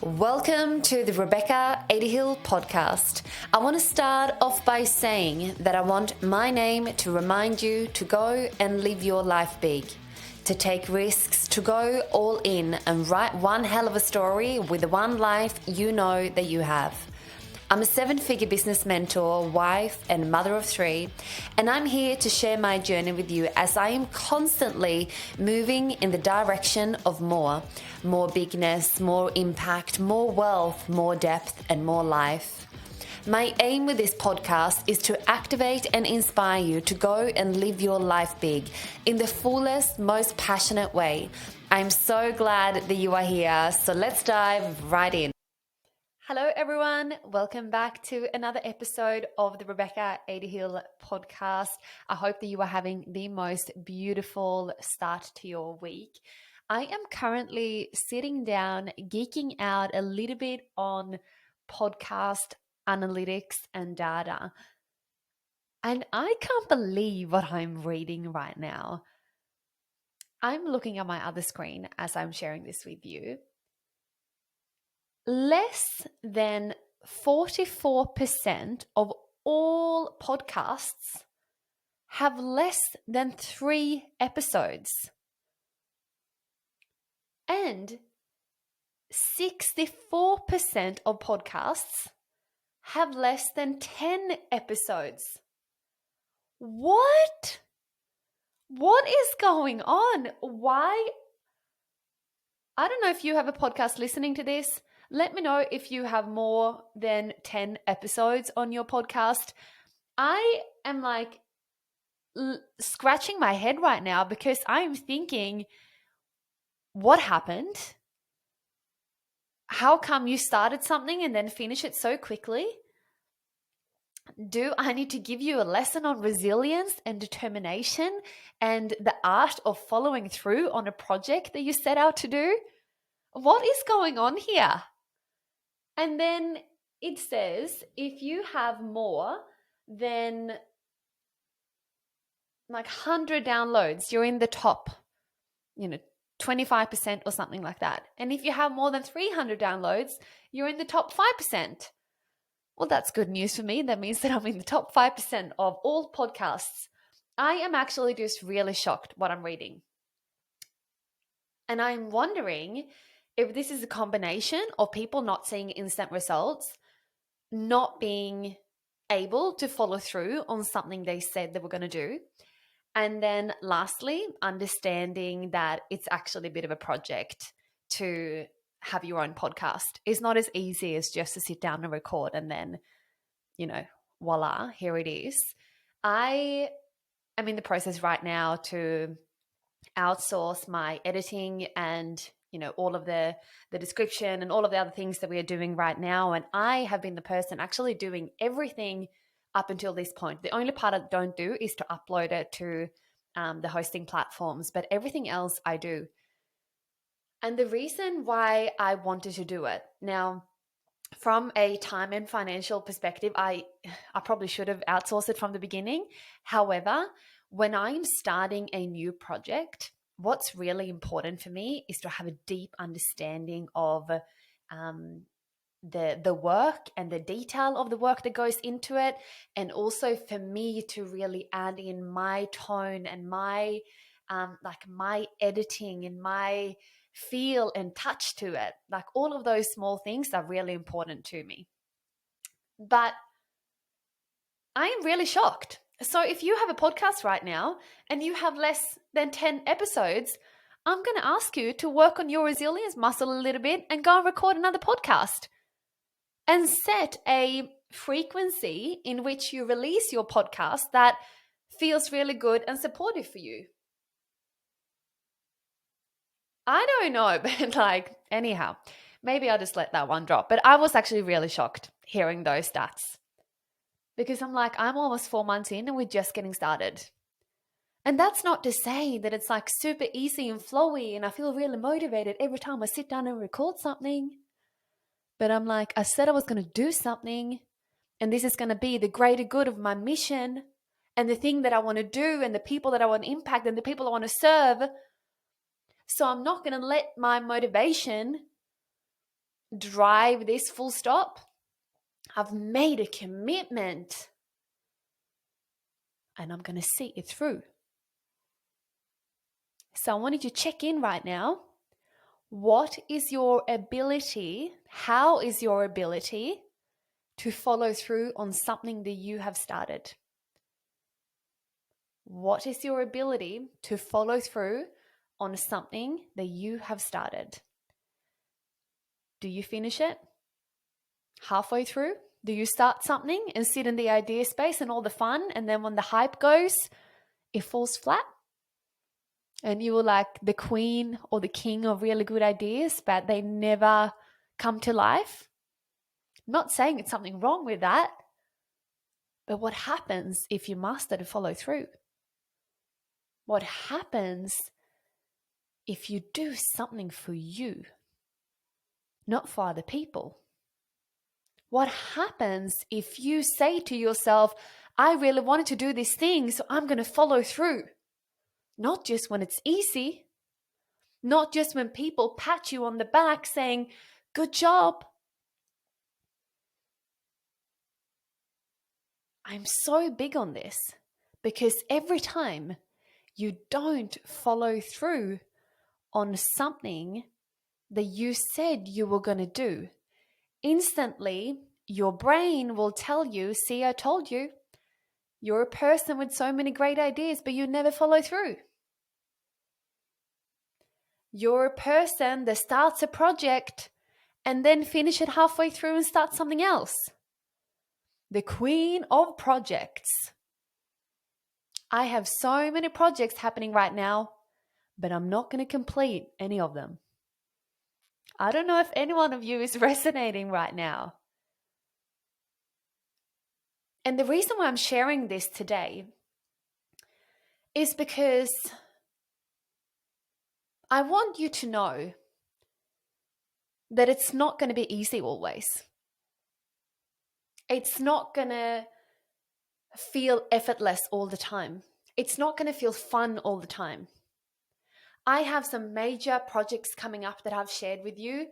Welcome to the Rebecca Adehill podcast. I want to start off by saying that I want my name to remind you to go and live your life big, to take risks, to go all in and write one hell of a story with the one life you know that you have. I'm a 7-figure business mentor, wife, and mother of 3, and I'm here to share my journey with you as I am constantly moving in the direction of more bigness, more impact, more wealth, more depth, and more life. My aim with this podcast is to activate and inspire you to go and live your life big in the fullest, most passionate way. I'm so glad that you are here, so let's dive right in. Hello everyone, welcome back to another episode of the Rebecca Adehill podcast. I hope that you are having the most beautiful start to your week. I am currently sitting down, geeking out a little bit on podcast analytics and data. And I can't believe what I'm reading right now. I'm looking at my other screen as I'm sharing this with you. Less than 44% of all podcasts have less than 3 episodes. And 64% of podcasts have less than 10 episodes. What? What is going on? Why? I don't know if you have a podcast listening to this. Let me know if you have more than 10 episodes on your podcast. I am like scratching my head right now because I'm thinking, what happened? How come you started something and then finish it so quickly? Do I need to give you a lesson on resilience and determination and the art of following through on a project that you set out to do? What is going on here? And then it says, if you have more than like 100 downloads, you're in the top, 25% or something like that. And if you have more than 300 downloads, you're in the top 5%. Well, that's good news for me. That means that I'm in the top 5% of all podcasts. I am actually just really shocked what I'm reading. And I'm wondering if this is a combination of people not seeing instant results, not being able to follow through on something they said they were going to do. And then lastly, understanding that it's actually a bit of a project to have your own podcast. It's not as easy as just to sit down and record and then, voila, here it is. I am in the process right now to outsource my editing and all of the description and all of the other things that we are doing right now. And I have been the person actually doing everything up until this point. The only part I don't do is to upload it to the hosting platforms, but everything else I do. And the reason why I wanted to do it, now, from a time and financial perspective, I probably should have outsourced it from the beginning. However, when I'm starting a new project, what's really important for me is to have a deep understanding of the work and the detail of the work that goes into it, and also for me to really add in my tone and my my editing and my feel and touch to it. Like all of those small things are really important to me. But I am really shocked. So if you have a podcast right now and you have less than 10 episodes, I'm going to ask you to work on your resilience muscle a little bit and go and record another podcast and set a frequency in which you release your podcast that feels really good and supportive for you. I don't know, but anyhow, maybe I'll just let that one drop. But I was actually really shocked hearing those stats. Because I'm almost 4 months in and we're just getting started. And that's not to say that it's super easy and flowy and I feel really motivated every time I sit down and record something. But I'm I said I was going to do something and this is going to be the greater good of my mission and the thing that I want to do and the people that I want to impact and the people I want to serve. So I'm not going to let my motivation drive this full stop. I've made a commitment and I'm going to see it through. So I wanted to check in right now. What is your ability? How is your ability to follow through on something that you have started? What is your ability to follow through on something that you have started? Do you finish it halfway through? Do you start something and sit in the idea space and all the fun, and then when the hype goes, it falls flat? And you were like the queen or the king of really good ideas, but they never come to life? I'm not saying it's something wrong with that, but what happens if you master to follow through? What happens if you do something for you, not for other people? What happens if you say to yourself, I really wanted to do this thing, so I'm going to follow through? Not just when it's easy, not just when people pat you on the back saying, good job. I'm so big on this because every time you don't follow through on something that you said you were going to do, instantly your brain will tell you, see, I told you, you're a person with so many great ideas, but you never follow through. You're a person that starts a project and then finish it halfway through and start something else. The queen of projects. I have so many projects happening right now, but I'm not going to complete any of them. I don't know if any one of you is resonating right now. And the reason why I'm sharing this today is because I want you to know that it's not going to be easy always. It's not going to feel effortless all the time. It's not going to feel fun all the time. I have some major projects coming up that I've shared with you,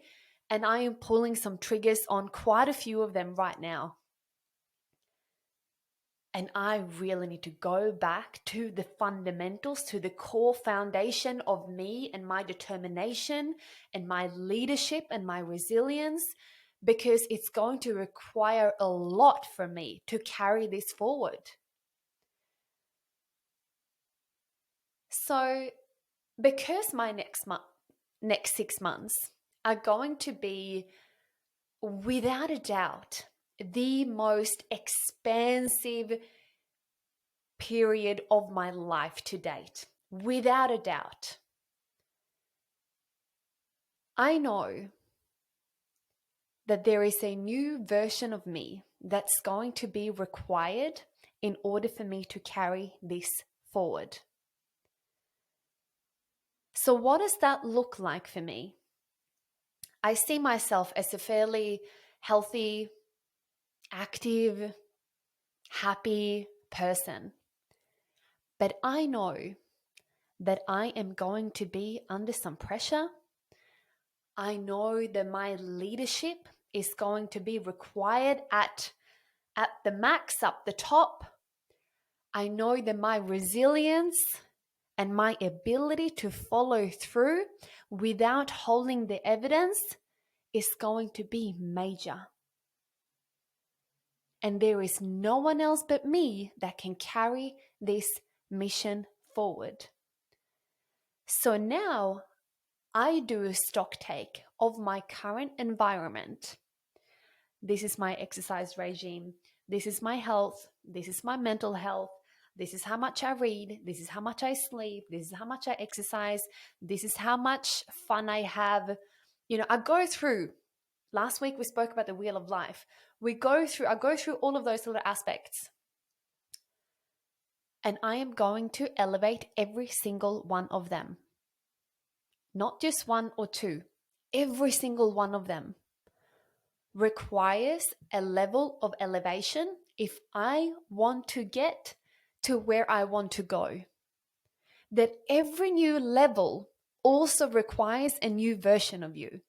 and I am pulling some triggers on quite a few of them right now. And I really need to go back to the fundamentals, to the core foundation of me and my determination and my leadership and my resilience, because it's going to require a lot from me to carry this forward. So, because my next 6 months are going to be, without a doubt, the most expansive period of my life to date, without a doubt. I know that there is a new version of me that's going to be required in order for me to carry this forward. So what does that look like for me? I see myself as a fairly healthy, active, happy person. But I know that I am going to be under some pressure. I know that my leadership is going to be required at the max, up the top. I know that my resilience and my ability to follow through without holding the evidence is going to be major. And there is no one else but me that can carry this mission forward. So now I do a stock take of my current environment. This is my exercise regime. This is my health. This is my mental health. This is how much I read. This is how much I sleep. This is how much I exercise. This is how much fun I have. I go through. Last week we spoke about the wheel of life. I go through all of those little aspects. And I am going to elevate every single one of them. Not just one or two. Every single one of them requires a level of elevation if I want to get to where I want to go. That every new level also requires a new version of you.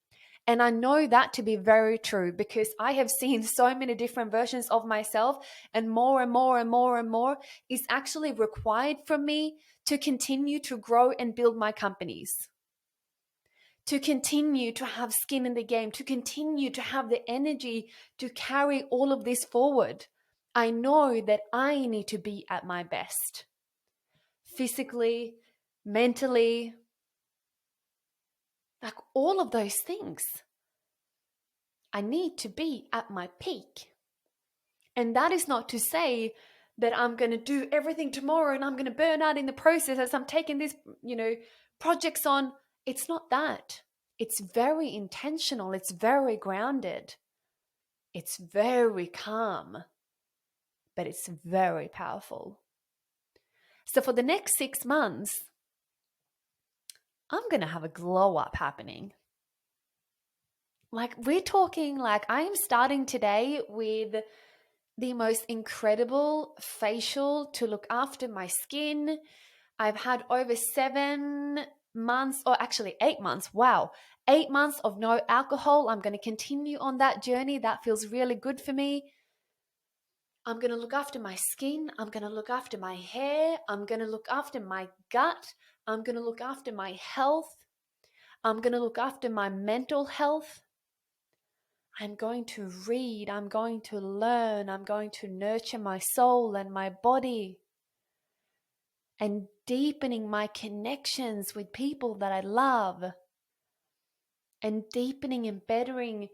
And I know that to be very true because I have seen so many different versions of myself, and more and more and more and more is actually required from me to continue to grow and build my companies, to continue to have skin in the game, to continue to have the energy to carry all of this forward. I know that I need to be at my best, physically, mentally, like all of those things. I need to be at my peak. And that is not to say that I'm going to do everything tomorrow and I'm going to burn out in the process as I'm taking these, projects on. It's not that. It's very intentional. It's very grounded. It's very calm, but it's very powerful. So for the next 6 months, I'm going to have a glow up happening. Like we're talking, like I am starting today with the most incredible facial to look after my skin. I've had over 7 months, or actually 8 months. Wow. 8 months of no alcohol. I'm going to continue on that journey. That feels really good for me. I'm going to look after my skin. I'm going to look after my hair. I'm going to look after my gut. I'm going to look after my health. I'm going to look after my mental health. I'm going to read, I'm going to learn, I'm going to nurture my soul and my body, and deepening my connections with people that I love, and deepening and bettering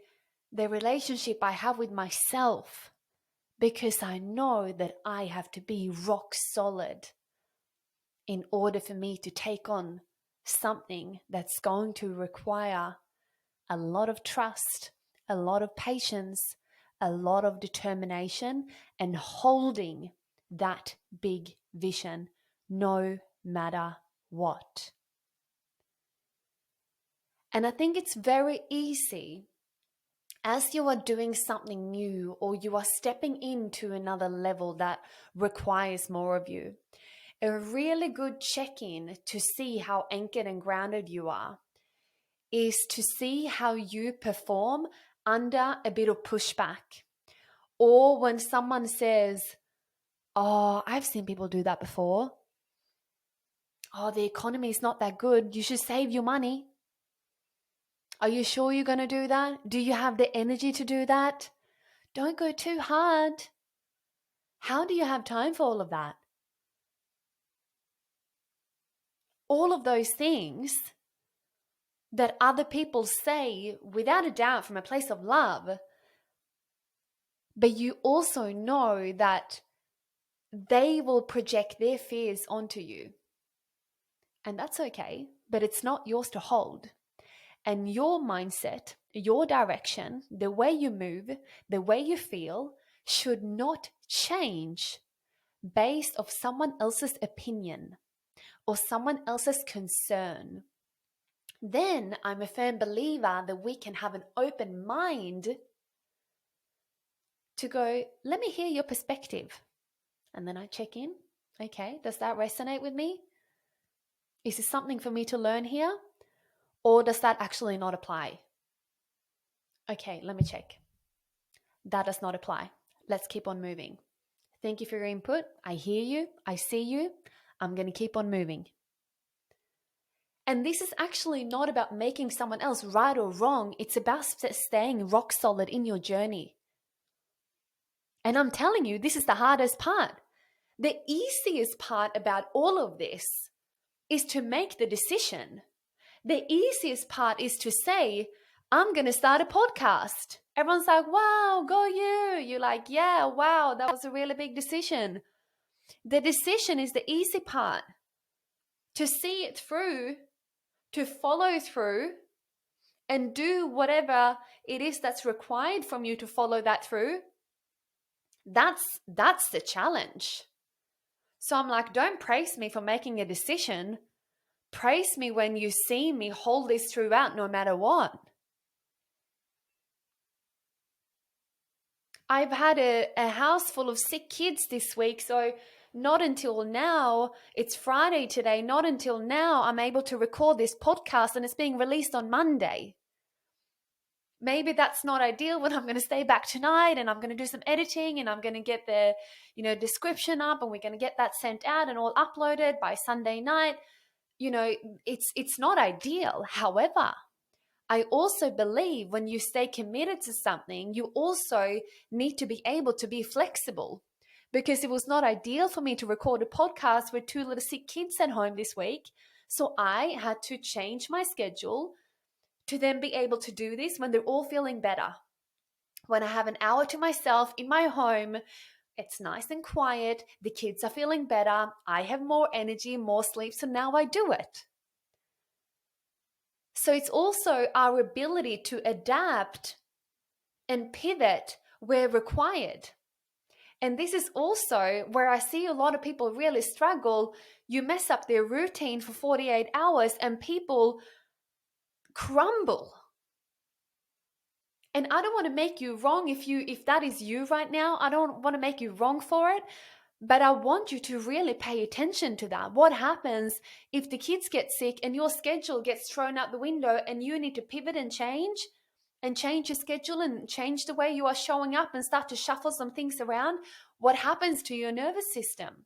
the relationship I have with myself, because I know that I have to be rock solid in order for me to take on something that's going to require a lot of trust, a lot of patience, a lot of determination, and holding that big vision no matter what. And I think it's very easy as you are doing something new or you are stepping into another level that requires more of you. A really good check-in to see how anchored and grounded you are is to see how you perform under a bit of pushback. Or when someone says, oh, I've seen people do that before. Oh, the economy is not that good. You should save your money. Are you sure you're going to do that? Do you have the energy to do that? Don't go too hard. How do you have time for all of that? All of those things that other people say without a doubt from a place of love, but you also know that they will project their fears onto you. And that's okay, but it's not yours to hold. And your mindset, your direction, the way you move, the way you feel should not change based off someone else's opinion or someone else's concern. Then I'm a firm believer that we can have an open mind to go, let me hear your perspective. And then I check in. Okay, does that resonate with me? Is this something for me to learn here? Or does that actually not apply? Okay, let me check. That does not apply. Let's keep on moving. Thank you for your input. I hear you. I see you. I'm going to keep on moving. And this is actually not about making someone else right or wrong. It's about staying rock solid in your journey. And I'm telling you, this is the hardest part. The easiest part about all of this is to make the decision. The easiest part is to say, I'm going to start a podcast. Everyone's like, wow, go you. You're like, yeah, wow, that was a really big decision. The decision is the easy part. To see it through, to follow through, and do whatever it is that's required from you to follow that through. That's the challenge. So I'm like, don't praise me for making a decision. Praise me when you see me hold this throughout no matter what. I've had a house full of sick kids this week, so not until now, it's Friday today, not until now I'm able to record this podcast and it's being released on Monday. maybe that's not ideal when I'm going to stay back tonight and I'm going to do some editing and I'm going to get the, description up and we're going to get that sent out and all uploaded by Sunday night. It's not ideal. However, I also believe when you stay committed to something, you also need to be able to be flexible. Because it was not ideal for me to record a podcast with 2 little sick kids at home this week. So I had to change my schedule to then be able to do this when they're all feeling better. When I have an hour to myself in my home, it's nice and quiet, the kids are feeling better, I have more energy, more sleep, so now I do it. So it's also our ability to adapt and pivot where required. And this is also where I see a lot of people really struggle. You mess up their routine for 48 hours and people crumble. And I don't want to make you wrong if that is you right now. I don't want to make you wrong for it. But I want you to really pay attention to that. What happens if the kids get sick and your schedule gets thrown out the window and you need to pivot and change your schedule and change the way you are showing up and start to shuffle some things around? What happens to your nervous system?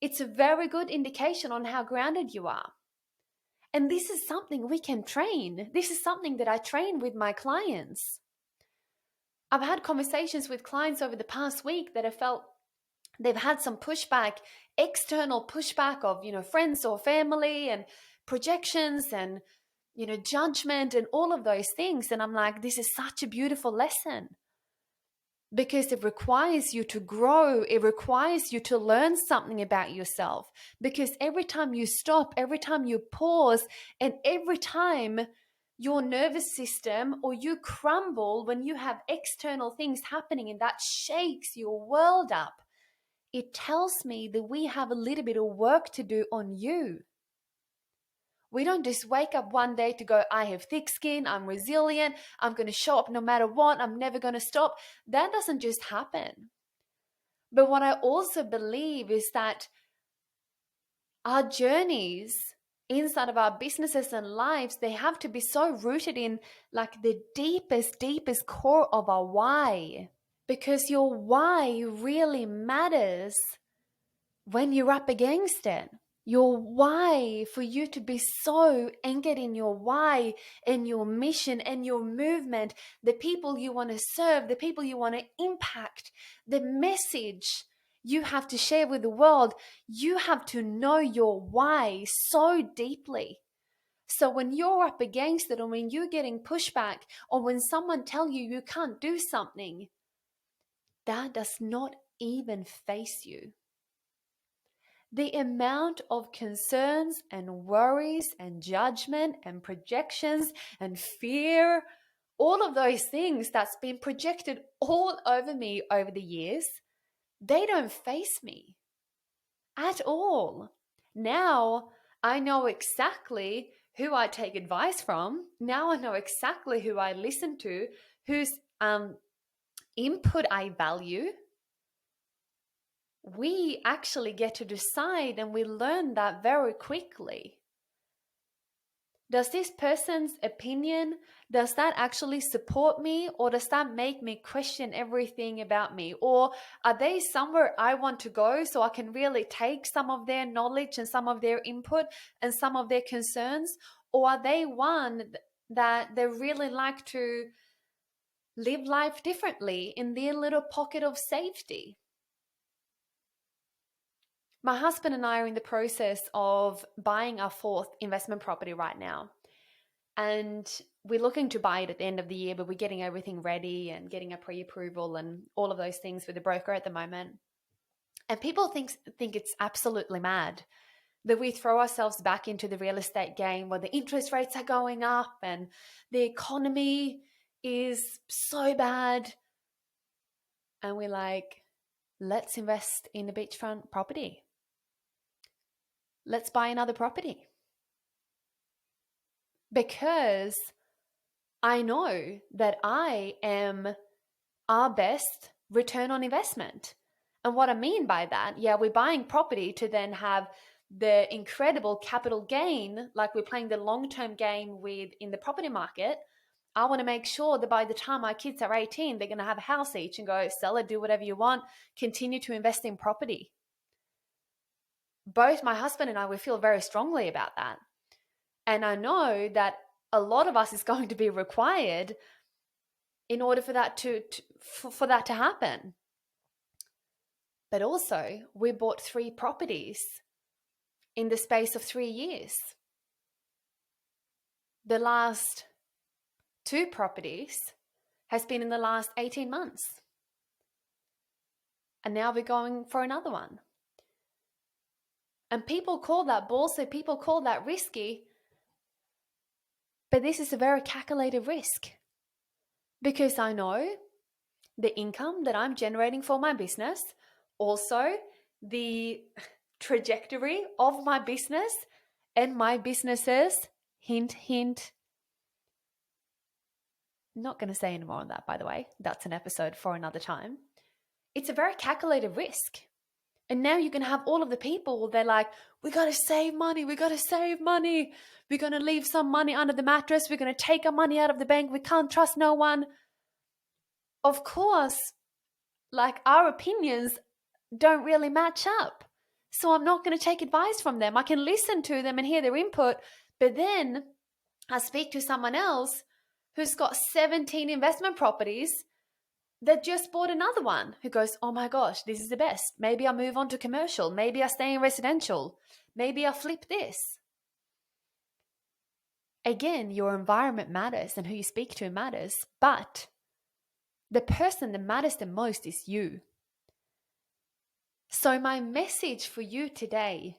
It's a very good indication on how grounded you are. And this is something we can train. This is something that I train with my clients. I've had conversations with clients over the past week that have felt they've had some pushback, external pushback of, friends or family and projections and, judgment and all of those things. And I'm like, this is such a beautiful lesson because it requires you to grow. It requires you to learn something about yourself, because every time you stop, every time you pause, and every time your nervous system or you crumble when you have external things happening and that shakes your world up, it tells me that we have a little bit of work to do on you. We don't just wake up one day to go, I have thick skin, I'm resilient, I'm going to show up no matter what, I'm never going to stop. That doesn't just happen. But what I also believe is that our journeys inside of our businesses and lives, they have to be so rooted in like the deepest core of our why. Because your why really matters when you're up against it. Your why, for you to be so anchored in your why and your mission and your movement, the people you want to serve, the people you want to impact, the message you have to share with the world, you have to know your why so deeply. So when you're up against it, or when you're getting pushback, or when someone tells you can't do something, that does not even face you. The amount of concerns and worries and judgment and projections and fear, all of those things that's been projected all over me over the years, they don't face me at all. Now I know exactly who I take advice from. Now I know exactly who I listen to, whose input I value. We actually get to decide, and we learn that very quickly. Does this person's opinion, does that actually support me, or does that make me question everything about me? Or are they somewhere I want to go so I can really take some of their knowledge and some of their input and some of their concerns? Or are they one that they really like to live life differently in their little pocket of safety? My husband and I are in the process of buying our 4th investment property right now. And we're looking to buy it at the end of the year, but we're getting everything ready and getting a pre-approval and all of those things with the broker at the moment. And people think it's absolutely mad that we throw ourselves back into the real estate game where the interest rates are going up and the economy is so bad. And we're like, let's invest in a beachfront property. Let's buy another property. Because I know that I am our best return on investment. And what I mean by that, we're buying property to then have the incredible capital gain, like we're playing the long-term game with in the property market, I want to make sure that by the time my kids are 18, they're going to have a house each and go, sell it, do whatever you want, continue to invest in property. Both my husband and I, we feel very strongly about that. And I know that a lot of us is going to be required in order for that to happen. But also, we bought 3 properties in the space of 3 years. The last 2 properties has been in the last 18 months. And now we're going for another one. And people call that ballsy, people call that risky. But this is a very calculated risk. Because I know the income that I'm generating for my business, also the trajectory of my business and my businesses, hint, hint. Not going to say any more on that, by the way. That's an episode for another time. It's a very calculated risk. And now you're going to have all of the people, they're like, we got to save money. We got to save money. We're going to leave some money under the mattress. We're going to take our money out of the bank. We can't trust no one. Of course, like our opinions don't really match up. So I'm not going to take advice from them. I can listen to them and hear their input, but then I speak to someone else who's got 17 investment properties that just bought another one, who goes, oh my gosh, this is the best. Maybe I move on to commercial. Maybe I stay in residential. Maybe I flip this. Again, your environment matters and who you speak to matters, but the person that matters the most is you. So my message for you today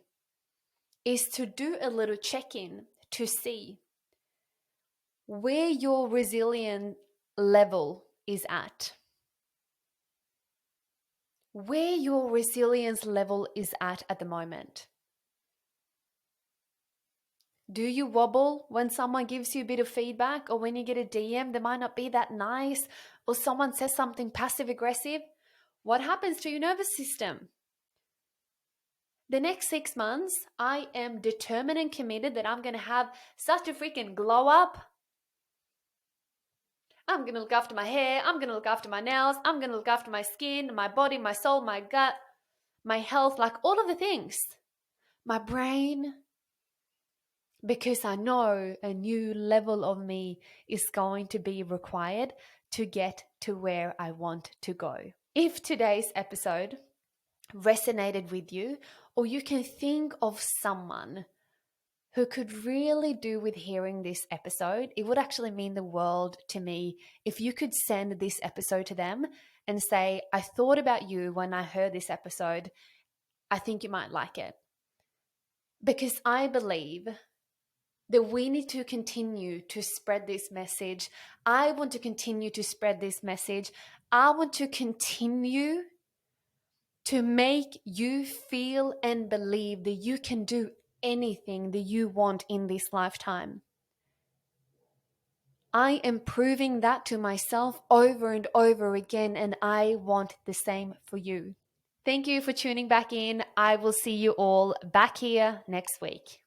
is to do a little check-in to see where your resilient level is at. Where your resilience level is at the moment. Do you wobble when someone gives you a bit of feedback, or when you get a DM that might not be that nice, or someone says something passive aggressive? What happens to your nervous system? The next 6 months, I am determined and committed that I'm going to have such a freaking glow up. I'm going to look after my hair. I'm going to look after my nails. I'm going to look after my skin, my body, my soul, my gut, my health, like all of the things. My brain. Because I know a new level of me is going to be required to get to where I want to go. If today's episode resonated with you, or you can think of someone who could really do with hearing this episode, it would actually mean the world to me if you could send this episode to them and say, I thought about you when I heard this episode. I think you might like it. Because I believe that we need to continue to spread this message. I want to continue to spread this message. I want to continue to make you feel and believe that you can do anything that you want in this lifetime. I am proving that to myself over and over again, and I want the same for you. Thank you for tuning back in. I will see you all back here next week.